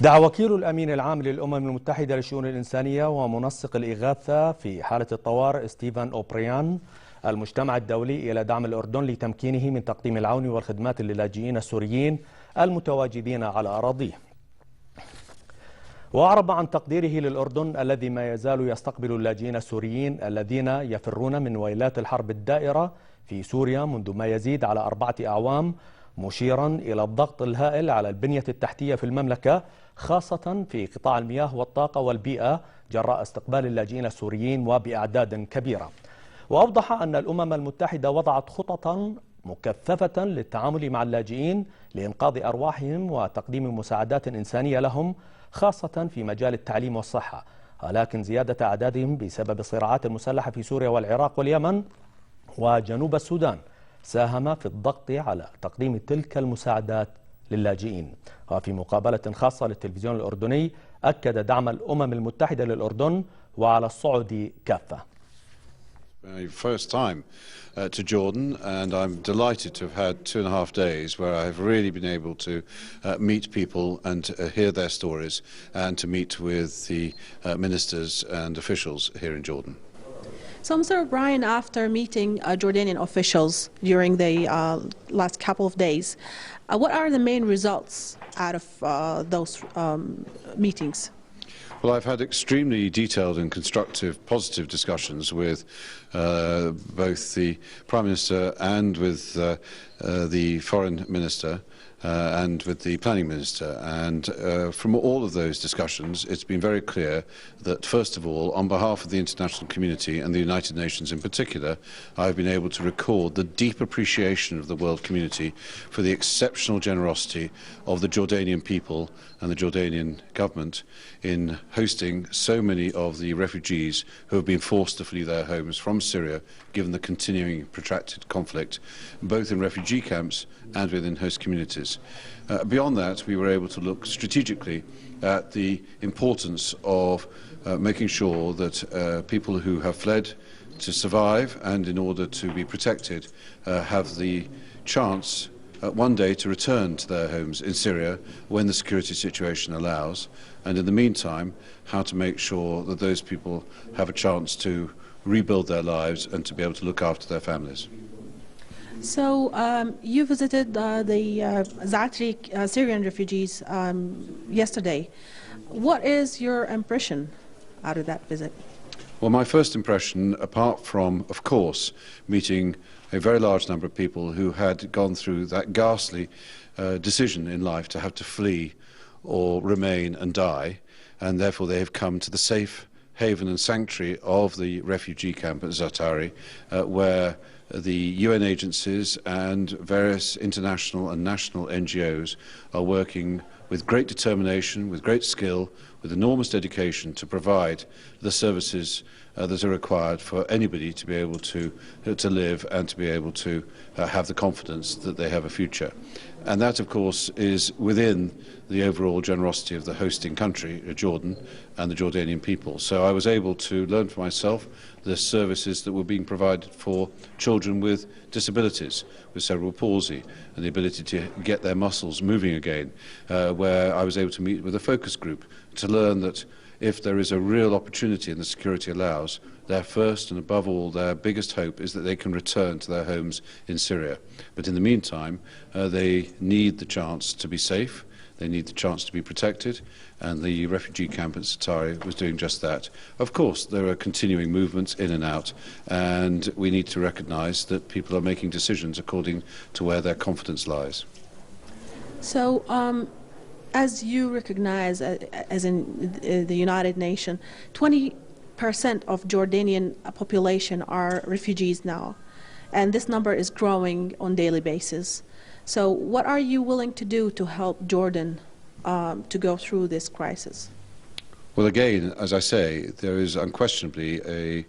دعا وكيل الامين العام للأمم المتحدة للشؤون الإنسانية ومنسق الإغاثة في حالة الطوارئ ستيفن أوبريان المجتمع الدولي إلى دعم الأردن لتمكينه من تقديم العون والخدمات للاجئين السوريين المتواجدين على أراضيه. وأعرب عن تقديره للأردن الذي ما يزال يستقبل اللاجئين السوريين الذين يفرون من ويلات الحرب الدائرة في سوريا منذ ما يزيد على 4 أعوام، مشيرا إلى الضغط الهائل على البنية التحتية في المملكة خاصة في قطاع المياه والطاقة والبيئة جراء استقبال اللاجئين السوريين وبأعداد كبيرة. وأوضح أن الأمم المتحدة وضعت خططا مكثفة للتعامل مع اللاجئين لإنقاذ أرواحهم وتقديم مساعدات إنسانية لهم خاصة في مجال التعليم والصحة، ولكن زيادة أعدادهم بسبب الصراعات المسلحة في سوريا والعراق واليمن وجنوب السودان ساهم في الضغط على تقديم تلك المساعدات للاجئين. وفي مقابلة خاصة للتلفزيون الأردني أكد دعم الأمم المتحدة للأردن وعلى الصعود كافة. My first time to Jordan, and I'm delighted to have had 2.5 days where I've really been able to meet people and hear their stories and to meet with the ministers and officials here in Jordan. So, Mr. O'Brien, after meeting Jordanian officials during the last couple of days, what are the main results out of those meetings? Well, I've had extremely detailed and constructive, positive discussions with both the Prime Minister and with the Foreign Minister and with the Planning Minister. And from all of those discussions, it's been very clear that, first of all, on behalf of the international community and the United Nations in particular, I've been able to record the deep appreciation of the world community for the exceptional generosity of the Jordanian people and the Jordanian government in hosting so many of the refugees who have been forced to flee their homes from Syria, given the continuing protracted conflict, both in refugee camps and within host communities. Beyond that, we were able to look strategically at the importance of making sure that people who have fled to survive and in order to be protected have the chance one day to return to their homes in Syria when the security situation allows, and in the meantime how to make sure that those people have a chance to rebuild their lives and to be able to look after their families. So you visited the Zaatari Syrian refugees yesterday. What is your impression out of that visit? Well, my first impression, apart from, of course, meeting a very large number of people who had gone through that ghastly decision in life to have to flee or remain and die, and therefore they have come to the safe haven and sanctuary of the refugee camp at Zaatari, where the UN agencies and various international and national NGOs are working with great determination, with great skill, with enormous dedication to provide the services that are required for anybody to be able to live and to be able to have the confidence that they have a future. And that, of course, is within the overall generosity of the hosting country, Jordan, and the Jordanian people. So I was able to learn for myself the services that were being provided for children with disabilities, with cerebral palsy, and the ability to get their muscles moving again, where I was able to meet with a focus group to learn that if there is a real opportunity and the security allows, their first and above all, their biggest hope is that they can return to their homes in Syria. But in the meantime, they need the chance to be safe, they need the chance to be protected, and the refugee camp at Zaatari was doing just that. Of course, there are continuing movements in and out, and we need to recognise that people are making decisions according to where their confidence lies. So, as you recognize, as in the United Nations, 20% of Jordanian population are refugees now, and this number is growing on a daily basis. So what are you willing to do to help Jordan to go through this crisis? Well, again, as I say, there is unquestionably a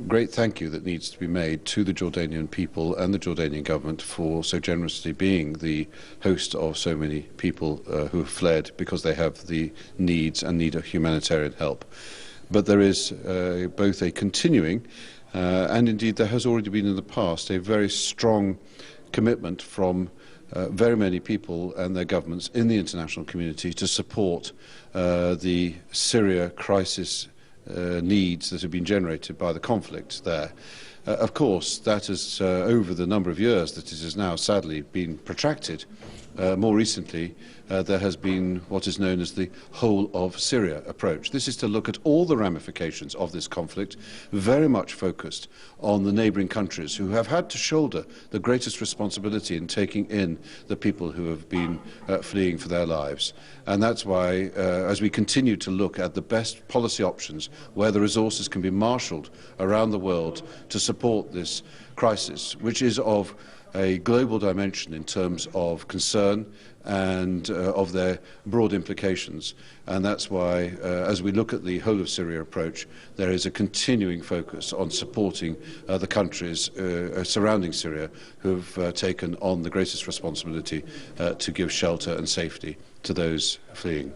great thank you that needs to be made to the Jordanian people and the Jordanian government for so generously being the host of so many people who have fled because they have the needs and need of humanitarian help. But there is both a continuing and indeed there has already been in the past a very strong commitment from very many people and their governments in the international community to support the Syria crisis needs that have been generated by the conflict there. Of course, that has, over the number of years that it has now sadly been protracted, more recently there has been what is known as the whole of Syria approach. This is to look at all the ramifications of this conflict, very much focused on the neighbouring countries who have had to shoulder the greatest responsibility in taking in the people who have been fleeing for their lives. And that's why, as we continue to look at the best policy options, where the resources can be marshalled around the world to support this crisis, which is of a global dimension in terms of concern and of their broad implications. And that's why, as we look at the whole of Syria approach, there is a continuing focus on supporting the countries surrounding Syria who have taken on the greatest responsibility to give shelter and safety to those fleeing.